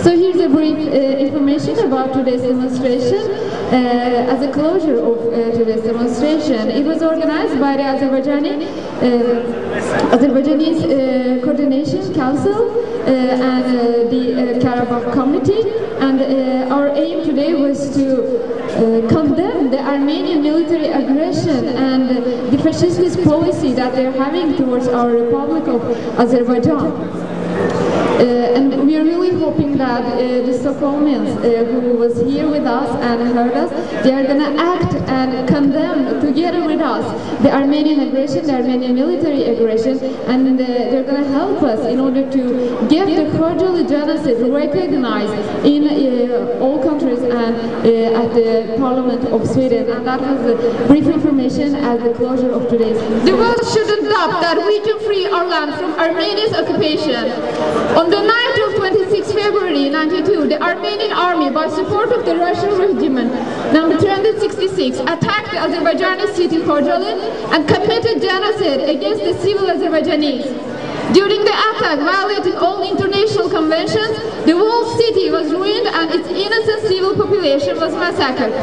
So here's a brief information about today's demonstration. As a closure of today's demonstration, it was organized by the Azerbaijanis Coordination Council and the Karabakh Committee, and our aim today was to condemn the Armenian military aggression and the fascist policy that they're having towards our Republic of Azerbaijan. And we are really hoping that the Stockholmians who was here with us and heard us, they are going to act and condemn together with us the Armenian aggression, the Armenian military aggression, and they're going to help us in order to get the Khojaly genocide recognized in all countries and at the Parliament of Sweden. And that was a brief information at the closure of today's meeting. The world shouldn't doubt that we can free our land from Armenia's occupation. On the night of 26 February 1992, the Armenian army, by support of the Russian regiment number 366, attacked the Azerbaijani city Khojaly and committed genocide against the civil Azerbaijanis. During the attack, violating all international conventions, the whole city was ruined and its innocent civil population was massacred.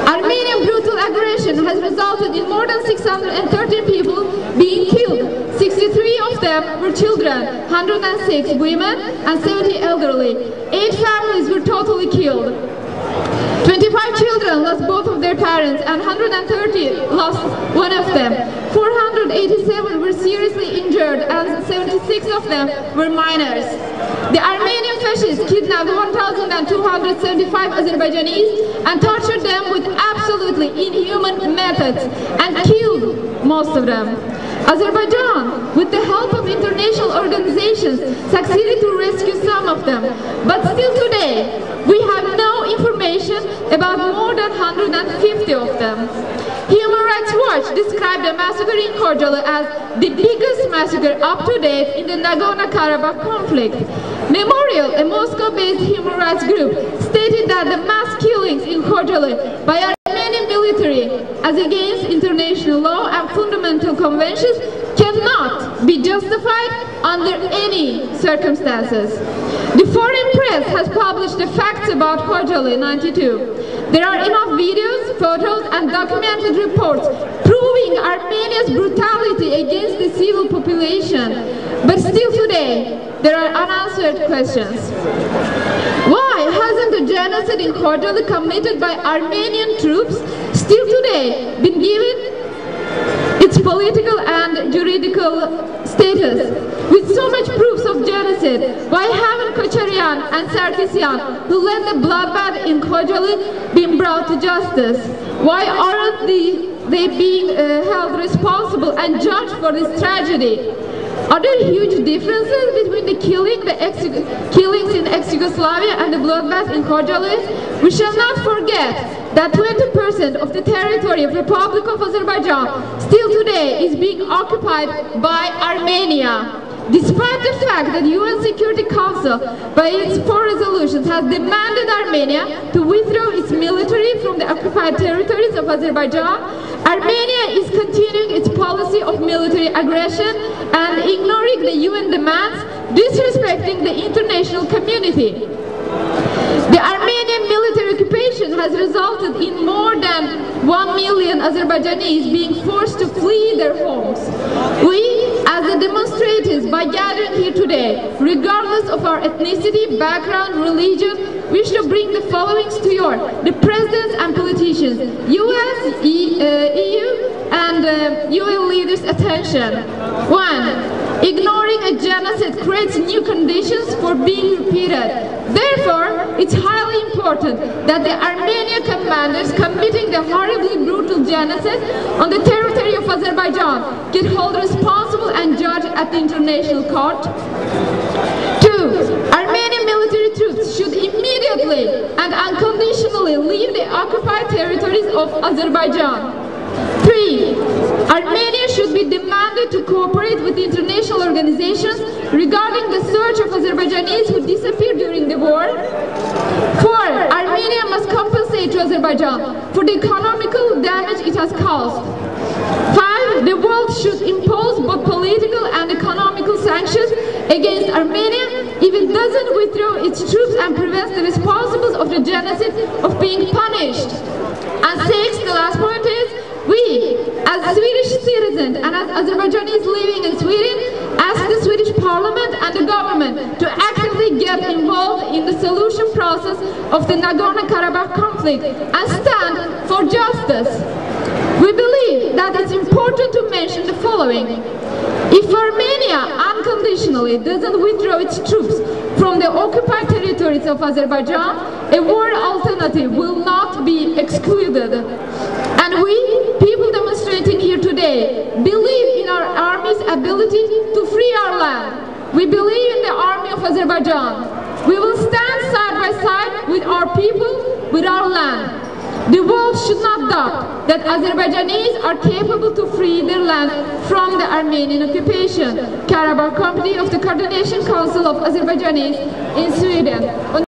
Armenian brutal aggression has resulted in more than 613 people being killed. 63 of them were children, 106 women, and 70 elderly. 8 families were totally killed. 25 children lost both of their parents and 130 lost one of them. 487 were seriously injured and 76 of them were minors. The Armenian fascists kidnapped 1,275 Azerbaijanis and tortured them with absolutely inhuman methods and killed most of them. Azerbaijan, with the help of international organizations, succeeded to rescue some of them. But still today, we have no information about more than 150 of them. Human Rights Watch described the massacre in Khojaly as the biggest massacre up to date in the Nagorno-Karabakh conflict. Memorial, a Moscow-based human rights group, stated that the mass killings in Khojaly by Armenian military, as against international law and fundamental conventions, cannot be justified under any circumstances. The foreign press has published the facts about Khojaly 92. There are enough videos, photos, and documented reports proving Armenia's brutality against the civil population. But still today, there are unanswered questions. Why hasn't the genocide in Khojaly committed by Armenian troops still today been given its political and juridical status? With so much proofs of genocide, why haven't Kocharian and Sarkisyan, who led the bloodbath in Khojaly, been brought to justice? Why aren't they being held responsible and judged for this tragedy? Are there huge differences between the killings in ex-Yugoslavia and the bloodbath in Khojaly? We shall not forget that 20% of the territory of the Republic of Azerbaijan still today is being occupied by Armenia. Despite the fact that UN Security Council, by its 4 resolutions, has demanded Armenia to withdraw its military from the occupied territories of Azerbaijan, Armenia is continuing its policy of military aggression and ignoring the UN demands, disrespecting the international community. The Armenian military occupation has resulted in more than 1 million Azerbaijanis being forced to flee their homes. We, as the demonstrators, by gathering here today, regardless of our ethnicity, background, religion, wish to bring the following to the presidents and politicians, US, EU, and UN leaders' attention. 1. Ignoring a genocide creates new conditions for being repeated. Therefore, it's highly important that the Armenian commanders committing the horribly brutal genocide on the territory of Azerbaijan get held responsible and judged at the international court. 2. Armenian military troops should immediately and unconditionally leave the occupied territories of Azerbaijan. 3. Armenia should be demanded to cooperate with international organizations regarding the search of Azerbaijanis who disappeared during the war. 4. Armenia must compensate to Azerbaijan for the economical damage it has caused. 5. The world should impose both political and and economical sanctions against Armenia if it doesn't withdraw its troops and prevents the responsibles of the genocide of being punished. And sixth, the last point is, we, as Swedish citizens and as Azerbaijanis living in Sweden, ask the Swedish Parliament and the government to actively get involved in the solution process of the Nagorno-Karabakh conflict and stand for justice. We believe that it's important to mention the following. If Armenia unconditionally doesn't withdraw its troops from the occupied territories of Azerbaijan, a war alternative will not be excluded. And we, people demonstrating here today, believe in our army's ability to free our land. We believe in the army of Azerbaijan. We will stand side by side with our people, with our land. The world should not doubt that Azerbaijanis are capable to free their land from the Armenian occupation. Karabakh Committee of the Coordination Council of Azerbaijanis in Sweden.